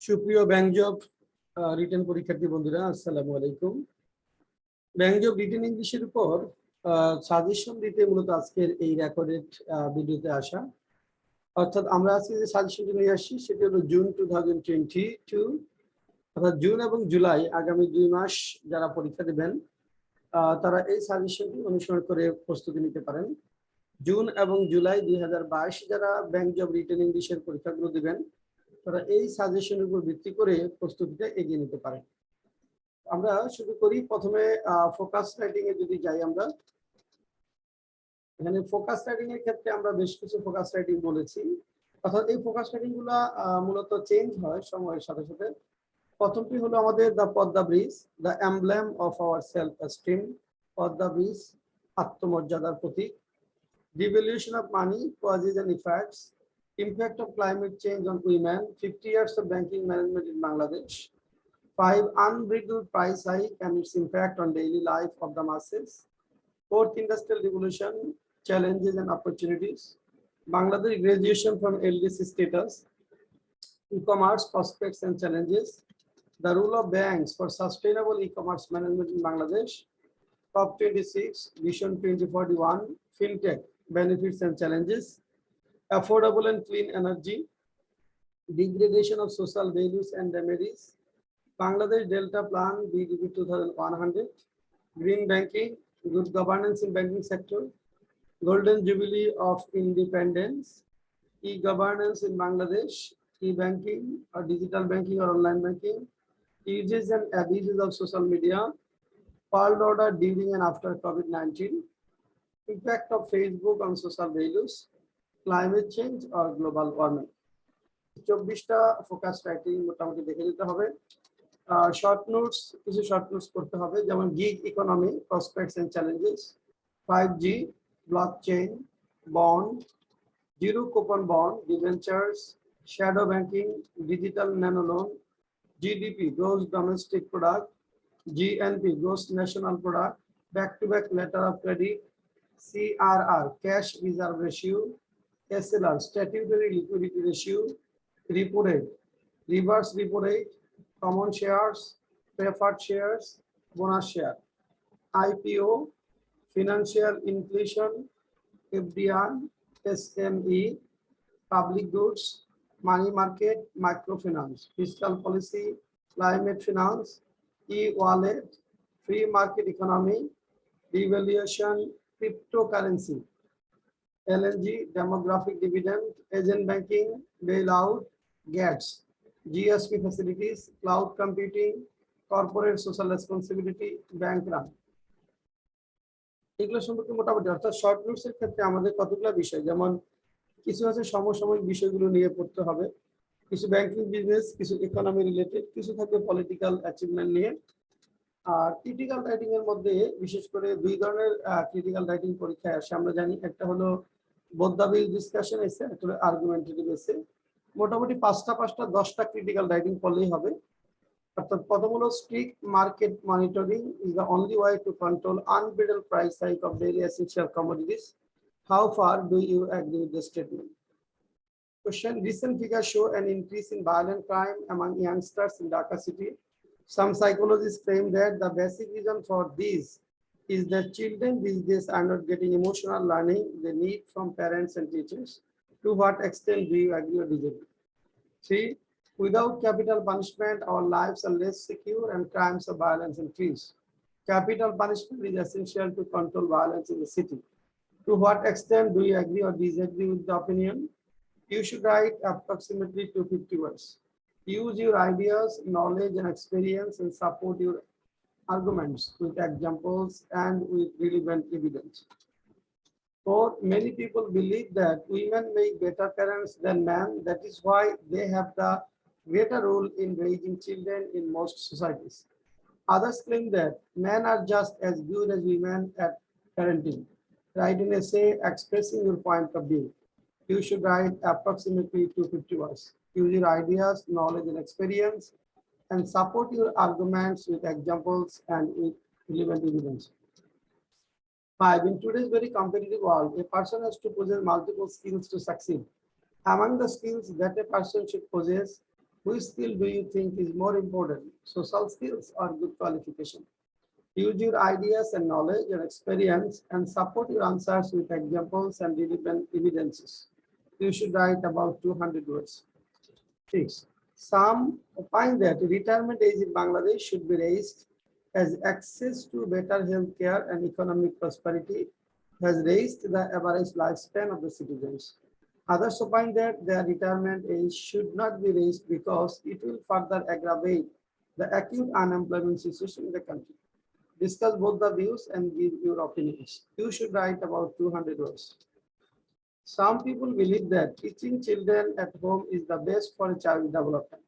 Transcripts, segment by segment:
সুপ্রিয় bank job written পরীক্ষার্থী বন্ধুরা, আসসালামু আলাইকুম। ব্যাংক জব রিটেন ইংলিশের উপর সাজেশন দিতে মূলত আজকের এই রেকর্ডেড ভিডিওতে আসা। অর্থাৎ আমরা আজকে যে সাজেশনটি নিয়ে আসছি সেটি হলো জুন 2022, অর্থাৎ জুন এবং জুলাই আগামী 2 মাস যারা পরীক্ষা দেবেন তারা এই সাজেশনটি অনুসরণ করে প্রস্তুতি নিতে পারেন। জুন এবং জুলাই 2022 যারা ব্যাংক জব রিটেন ইংলিশের পরীক্ষাগুলো দেবেন তারা এই সাজেশনের উপর ভিত্তি করে প্রস্তুতিটা এগিয়ে নিতে পারেন। আমরা শুরু করি প্রথমে ফোকাস রাইটিং এ যদি যাই, আমরা এখানে ফোকাস রাইটিং এর ক্ষেত্রে আমরা বেশ কিছু ফোকাস রাইটিং বলেছি। অর্থাৎ এই ফোকাস রাইটিং গুলা মূলত চেঞ্জ হয় সময়ের সাথে সাথে। প্রথমটি হলো আমাদের the Padma bridge, the emblem of our self esteem. Padma bridge আত্মমর্যাদার প্রতীক। Devaluation of money, causes and effects. Impact of climate change on women. 50 years of banking management in Bangladesh. 5. Unbridled price hike and its impact on daily life of the masses. 4th Industrial Revolution, challenges and opportunities. Bangladesh graduation from LDC status. E-commerce prospects and challenges. The role of banks for sustainable e-commerce management in Bangladesh. COP26, Vision 2041, FinTech, benefits and challenges. Affordable and clean energy. Degradation of social values and remedies. Bangladesh Delta Plan, BDP 2100. Green banking, good governance in banking sector. Golden Jubilee of Independence. E-governance in Bangladesh. E-banking or digital banking or online banking. Uses and abuses of social media. World order during and after COVID-19. Impact of Facebook on social values. Climate change or global warming. 24টা focus writing মোটামুটি দেখে দিতে হবে। Short notes, কিছু short notes করতে হবে, যেমন gig economy, prospects and challenges. 5G, blockchain, bond, zero coupon bond, debentures, shadow banking, digital nano loan. GDP, gross domestic product. GNP, gross national product. Back-to-back letter of credit. CRR, cash reserve ratio. SLR, statutory liquidity ratio. Repo rate, reverse repo rate. Common shares, preferred shares, bonus share. IPO, financial inclusion. FDR, SME, public goods, money market, microfinance. Fiscal policy, climate finance. E-wallet, free market economy, devaluation, cryptocurrency. LNG, demographic dividend, agent banking, bailout, GATS, GSP facilities, cloud computing, corporate social responsibility, bank run. এগুলো সম্পর্কে মোটামুটি, অর্থাৎ short notes এর ক্ষেত্রে আমাদের কতগুলো বিষয়, যেমন কিছু আছে সমসাময়িক বিষয়গুলো নিয়ে পড়তে হবে, কিছু ব্যাংকিং বিজনেস, কিছু ইকোনমি রিলেটেড, কিছু থাকবে পলিটিক্যাল অ্যাচিভমেন্ট নিয়ে। আর ক্রিটিক্যাল রাইটিং এর মধ্যে বিশেষ করে দুই ধরনের ক্রিটিক্যাল রাইটিং পরীক্ষায় আসে আমরা জানি। একটা হলো বোদ্ধাবিল ডিসকাশন এসে, একটা হলো আর্গুমেন্টেটিভ এসে। মোটামুটি 5টা ক্রিটিক্যাল রাইটিং পড়লেই হবে। অর্থাৎ প্রথম হলো strict market monitoring is the only way to control unbridled price hike of daily essential commodities. How far do you agree with the statement? Question: Recent figures show an increase in violent crime among youngsters in Dhaka city. Some psychologists claim that the basic reason for this is that children these days are not getting emotional learning they need from parents and teachers. To what extent do you agree or disagree? 3. Without capital punishment, our lives are less secure and crimes of violence increase. Capital punishment is essential to control violence in the city. To what extent do you agree or disagree with the opinion? You should write approximately 250 words. Use your ideas, knowledge, and experience and support your arguments with examples and with relevant evidence. 4. Many people believe that women make better parents than men. That is why they have the greater role in raising children in most societies. Others claim that men are just as good as women at parenting. Write an essay expressing your point of view. You should write approximately 250 words. Use your ideas, knowledge, and experience, and support your arguments with examples and with relevant evidence. 5. In today's very competitive world, a person has to possess multiple skills to succeed. Among the skills that a person should possess Which skill do you think is more important, social skills or good qualification? Use your ideas and knowledge and experience and support your answers with examples and relevant evidences. You should write about 200 words. 6. Some find that retirement age in Bangladesh should be raised as access to better health care and economic prosperity has raised the average lifespan of the citizens. Others find that their retirement age should not be raised because it will further aggravate the acute unemployment situation in the country. Discuss both the views and give your opinions. You should write about 200 words. Some people believe that teaching children at home is the best for a child development,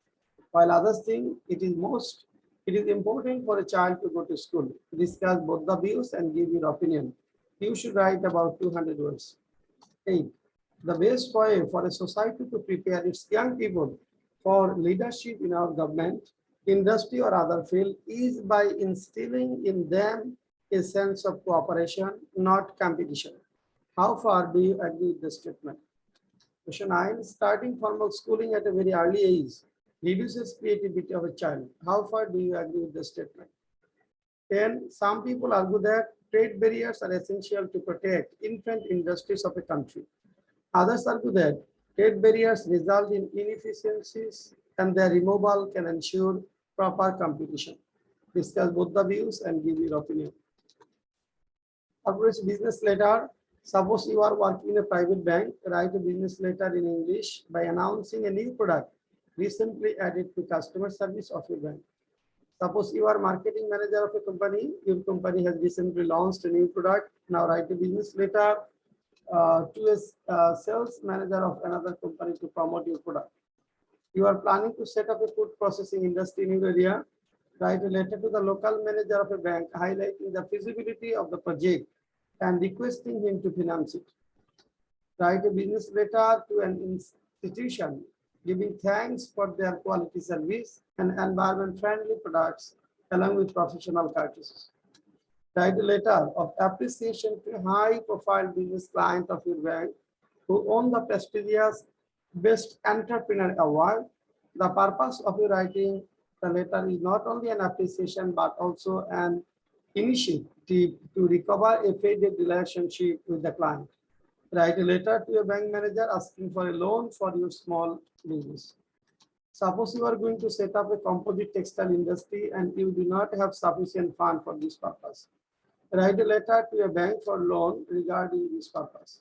while others think it is important for a child to go to school. Discuss both the views and give your opinion. You should write about 200 words. 8. The best way for a society to prepare its young people for leadership in our government, industry, or other field is by instilling in them a sense of cooperation, not competition. How far do you agree with this statement? Question 9. Starting formal schooling at a very early age reduces creativity of a child. How far do you agree with this statement? 10. Some people argue that trade barriers are essential to protect infant industries of a country. Others argue that trade barriers result in inefficiencies and their removal can ensure proper competition. Discuss both the views and give your opinion. Corporate business letter. Suppose you are working in a private bank, write a business letter in English by announcing a new product recently added to customer service of your bank. Suppose you are marketing manager of a company, your company has recently launched a new product. Now write a business letter to a sales manager of another company to promote your product. You are planning to set up a food processing industry in your area. Write a letter to the local manager of a bank highlighting the feasibility of the project and requesting him to finance it. Write a business letter to an institution giving thanks for their quality service and environment-friendly products along with professional courtesies. Write a letter of appreciation to a high-profile business client of your bank who won the prestigious Best Entrepreneur Award. The purpose of your writing the letter is not only an appreciation but also an initiative to recover a faded relationship with the client. Write a letter to a bank manager asking for a loan for your small business. Suppose you are going to set up a composite textile industry and you do not have sufficient fund for this purpose. Write a letter to a bank for loan regarding this purpose.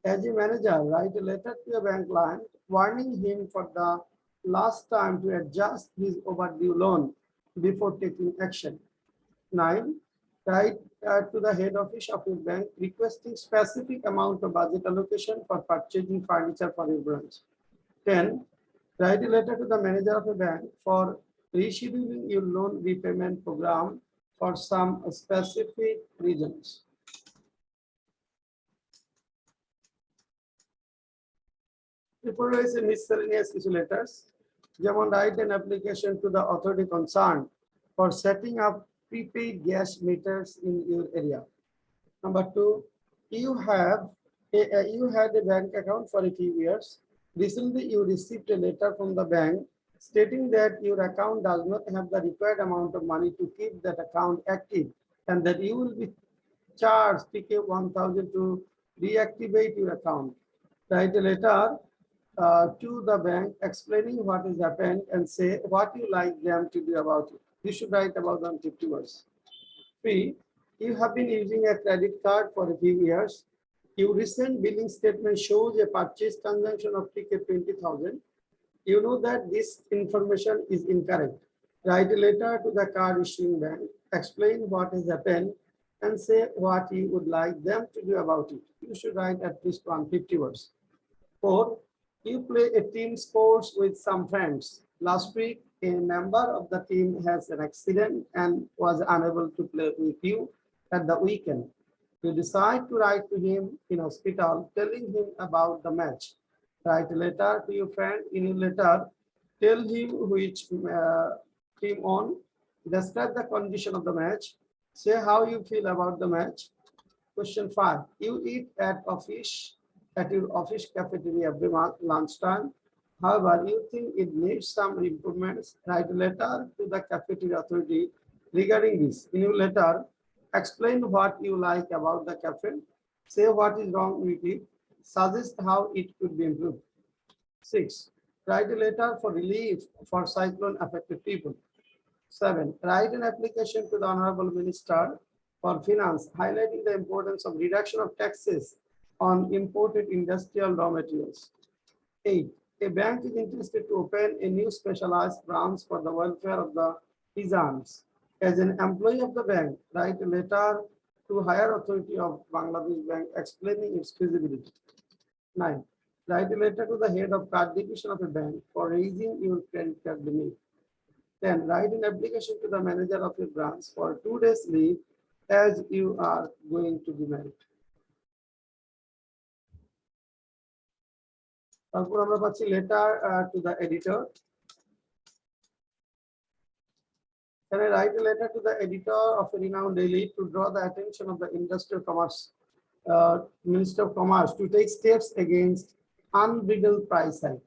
As a manager, write a letter to a bank client warning him for the last time to adjust his overdue loan before taking action. 9. Write to the head office of your bank requesting specific amount of budget allocation for purchasing furniture for your branch. 10. Write a letter to the manager of a bank for rescheduling your loan repayment program for some specific reasons. Before is a miscellaneous issue letters, যেমন write an application to the authority concerned for setting up prepaid gas meters in your area. Number 2, you had a bank account for a few years. Recently, you received a letter from the bank stating that your account does not have the required amount of money to keep that account active and that you will be charged TK 1000 to reactivate your account. Write a letter to the bank explaining what has happened and say what you like them to do about it. You should write about 150 words. 3. You have been using a credit card for a few years. Your recent billing statement shows a purchase transaction of TK 20,000. You know that this information is incorrect. Write a letter to the card issuing bank, explain what has happened, and say what you would like them to do about it. You should write at least 150 words. 4. You play a team sports with some friends. Last week, a member of the team has an accident and was unable to play with you at the weekend. You decide to write to him in hospital, telling him about the match. Write a letter to your friend. In your letter, tell him which team won. Describe the condition of the match. Say how you feel about the match. Question 5. You eat at your office cafeteria every month, lunchtime. However, you think it needs some improvements, write a letter to the cafeteria authority regarding this. In your letter, explain what you like about the cafe, say what is wrong with it, suggest how it could be improved. 6. Write a letter for relief for cyclone affected people. 7. Write an application to the Honorable Minister for Finance, highlighting the importance of reduction of taxes on imported industrial raw materials. 8. A bank is interested to open a new specialized branch for the welfare of the peasants. As an employee of the bank, write a letter to higher authority of Bangladesh Bank explaining its feasibility. 9. Write a letter to the head of card division of a bank for raising your credit card limit. 10. Write an application to the manager of your branch for 2 days leave as you are going to be married. তারপর আমরা পাচ্ছি letter to the editor. Can I write a letter to the editor of a renowned daily to draw the attention of the Minister of Commerce to take steps against unbridled price hike?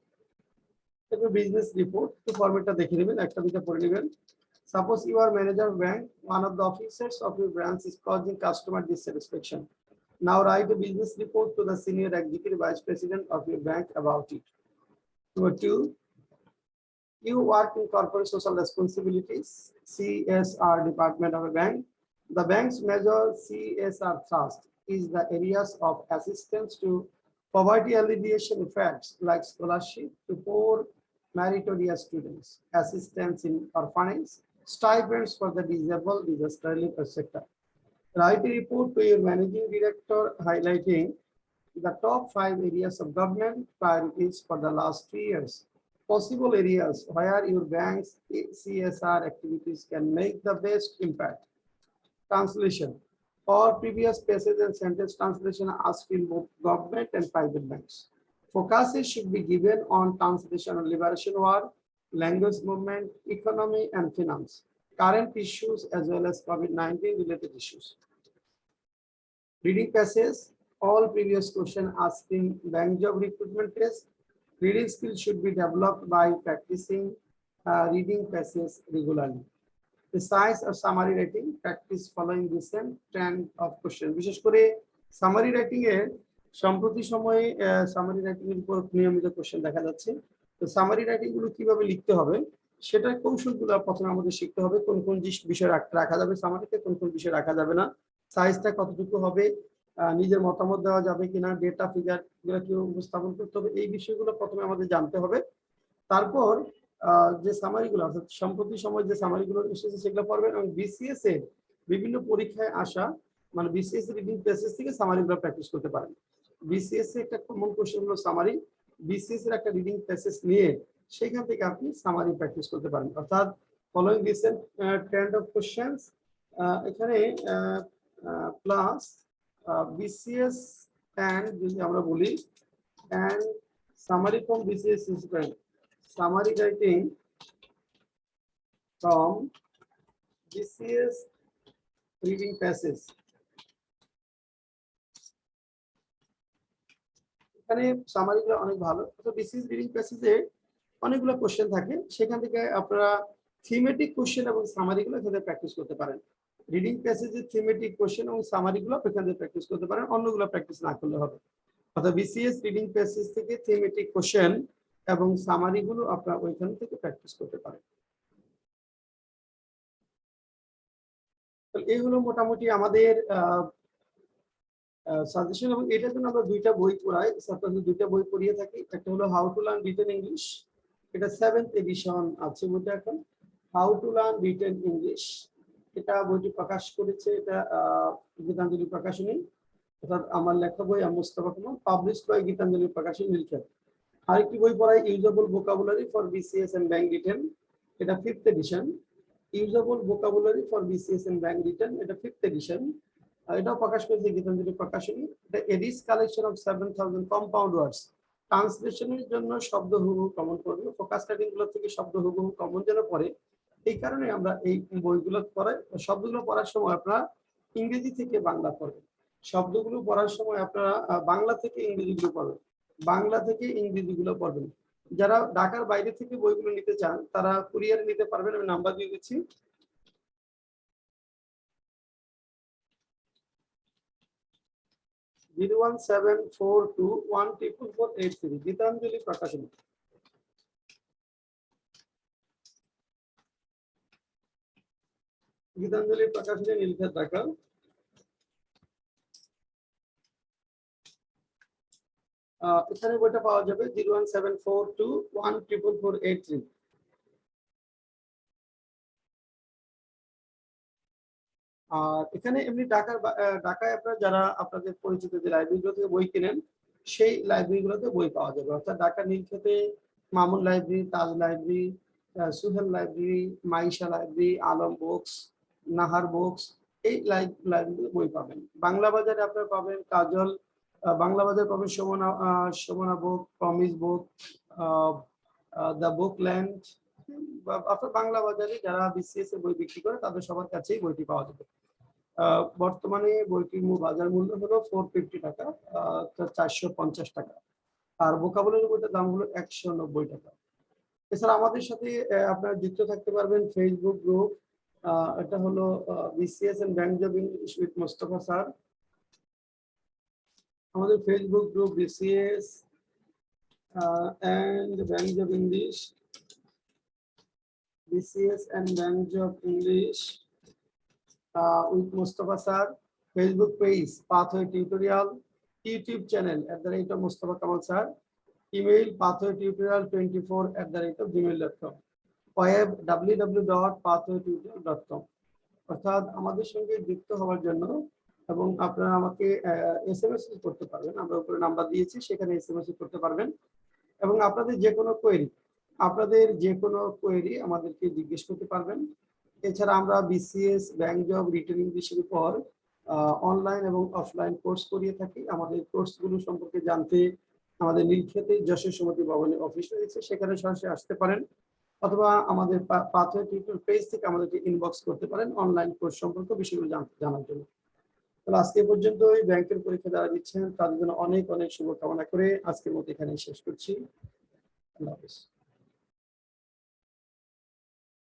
Business report to formatটা দেখে নেবেন, একটা দুটো পড়ে নেবেন. Suppose you are manager of bank, one of the officers of your branch is causing customer dissatisfaction. Now write a business report to the senior executive vice president of your bank about it. Number 2, you work in corporate social responsibilities, CSR department of a bank. The bank's major CSR thrust is the areas of assistance to poverty alleviation effects like scholarship to poor meritorious students, assistance in orphanage, stipends for the disabled, disaster relief, etc. Write a report to your managing director highlighting the top 5 areas of government priorities for the last 3 years. Possible areas where your bank's CSR activities can make the best impact. Translation. All previous passage and sentence translation are asked in both government and private banks. Focuses should be given on translation on liberation war, language movement, economy and finance, current issues as well as COVID-19 related issues. Reading passage. All previous question asked in bank job recruitment test. Reading skills should be developed by practicing reading passage regularly. The size of summary writing, practice following the same trend of question. বিশেষ করে summary writing এর সম্প্রতি সময়ে summary writing এর উপর নিয়মিত question দেখা যাচ্ছে। তো সামারি রাইটিং গুলো কিভাবে লিখতে হবে সেটার কৌশলগুলো প্রথমে আমাদের শিখতে হবে। কোন কোন বিষয় রাখা যাবে সামারিতে, কোন কোন বিষয় রাখা যাবে না, সাইজটা কতটুকু হবে, নিজের মতামত দেওয়া যাবে কিনা, ডেটা ফিগার গুলো কিভাবে উপস্থাপন করতে হবে, এই বিষয়গুলো প্রথমে আমাদের জানতে হবে। তারপর যে সামারিগুলো অর্থাৎ সম্প্রতি সময় যে সামারিগুলো এসেছে সেগুলো পড়বেন এবং বিসিএস এর বিভিন্ন পরীক্ষায় আসা মানে বিসিএস রিডিং প্যাসেজ থেকে সামারিগুলো প্র্যাকটিস করতে পারেন। বিসিএস এর একটা কমন কোশ্চেন হলো সামারি, বিসিএস এর একটা রিডিং প্যাসেজ নিয়ে সেখান থেকে আপনি সামারি প্র্যাকটিস করতে পারেন। অর্থাৎ following recent trend of questions, এখানে প্লাস বিসিএস এন্ড যদি আমরা বলি and summary from BCS is summary writing from BCS reading passage. এখানে সামারিগুলো অনেক ভালো। তো BCS রিডিং প্যাসেজে অনেকগুলো কোশ্চেন থাকে, সেখান থেকে আপনারা থিমেটিক কোশ্চেন এবং সামারিগুলো এখানে প্র্যাকটিস করতে পারেন। রিডিং প্যাসেজে থিমেটিক কোশ্চেন এবং সামারিগুলো এখানে প্র্যাকটিস করতে পারেন, অন্যগুলো প্র্যাকটিস না করলে হবে। অর্থাৎ BCS রিডিং প্যাসেজ থেকে থিমেটিক কোশ্চেন এবং সামারিগুলো আপনারা ওইখান থেকে প্র্যাকটিস করতে পারেন। এই হলো মোটামুটি আমাদের সাজেশন। এবং এটার জন্য আমরা দুইটা বই পড়াই, ছাত্রদের দুইটা বই পড়িয়ে থাকি। একটা হলো how to learn written English, এটা 7th এডিশন আছে বইটা এখন, how to learn written English. এটা বইটি প্রকাশ করেছে এটা গীতাঞ্জলি প্রকাশনী, অর্থাৎ আমার লেখা বই মুস্তাফা কামাল, পাবলিশড বাই গীতাঞ্জলি প্রকাশনী লিখেন। আরেকটি বই পড়াই usable vocabulary for BCS and bank written, এটা 5th edition. Usable vocabulary for BCS and bank written, এটা 5th এডিশন। এটাও প্রকাশ করেছে গীতাঞ্জলি প্রকাশনী। এটা এডিস কালেকশন অফ 7000 কম্পাউন্ড ওয়ার্ডস, ট্রান্সলেশনের জন্য শব্দ হুবহু কমন করবে, ফোকাস রাইটিং গুলো থেকে শব্দ হুবহু কমন যেন পড়ে, এই কারণে আমরা এই বইগুলো পড়াই। শব্দগুলো পড়ার সময় আপনারা ইংরেজি থেকে বাংলা পড়বেন, শব্দগুলো পড়ার সময় আপনারা বাংলা থেকে ইংরেজিগুলো পড়বেন, বাংলা থেকে ইংরেজিগুলো পড়বেন। যারা ঢাকার বাইরে থেকে বইগুলো নিতে চান তারা কুরিয়ারে নিতে পারবেন, আমি নাম্বার দিয়ে দিচ্ছি। 01742144483 গীতাঞ্জলি প্রকাশনী। গীতাঞ্জলি প্রকাশনী, নীলক্ষেত, ঢাকা। এখানে বইটা পাওয়া যাবে 01742144483। আর এখানে এমনি ঢাকায় আপনারা যারা আপনাদের পরিচিত যে লাইব্রেরিগুলো থেকে বই কিনেন সেই লাইব্রেরিগুলোতে বই পাওয়া যাবে, অর্থাৎ ঢাকা নীলক্ষেতে Mamun library, Taj library, Suhel library, Maisha library, Alam books, Nahar books, এই লাইব্রেরিতে বই পাবেন। বাংলা বাজারে আপনারা পাবেন কাজল, বাংলা বাজারে পাবেন Somona book, promise book, the book land. আপনার বাংলা বাজারে যারা বিসিএস এর বই বিক্রি করে তাদের সবার কাছেই বইটি পাওয়া যাবে। বর্তমানে বইটির বাজার মূল্য হলো 450 টাকা, 450 টাকা। আর ভোকাবুলারি বইটার দাম হলো 190 টাকা। এছাড়া আমাদের সাথে আপনারা যুক্ত থাকতে পারবেন ফেসবুক গ্রুপ, এটা হলো BCS and bank job English with Mostafa sir. আমাদের Facebook group BCS and bank job English, BCS and bank job English with Mustafa sir, Facebook page Pathway Tutorial, YouTube channel @Mustafa Kamal sir, email pathwaytutorial24@gmail.com, web www.pathwaytutorial.com। অর্থাৎ আমাদের সঙ্গে যুক্ত হওয়ার জন্য এবং আপনারা আমাকে এসএমএস করতে পারবেন, আমরা উপরে নাম্বার দিয়েছি সেখানে এসএমএস করতে পারবেন এবং আপনাদের যে কোনো কোয়েরি আমাদেরকে জিজ্ঞেস করতে পারবেন। এছাড়া আমরা বিসিএস, ব্যাংক জব, রিটেল ইংলিশের উপর অনলাইন এবং অফলাইন কোর্স করিয়ে থাকি। আমাদের কোর্সগুলো সম্পর্কে জানতে আমাদের নীলক্ষেতে যশোর সমিতি ভবনে অফিস রয়েছে, সেখানে সরাসরি আসতে পারেন অথবা আমাদের পাথওয়ে টিউটোরিয়াল পেজ থেকে আমাদেরকে ইনবক্স করতে পারেন অনলাইন কোর্স সম্পর্কে বিষয়গুলো জানার জন্য। তাহলে আজকে পর্যন্ত এই ব্যাংকের পরীক্ষা যারা দিচ্ছেন তাদের জন্য অনেক অনেক শুভকামনা করে আজকের মতো এখানে শেষ করছি। আল্লাহ হাফেজ।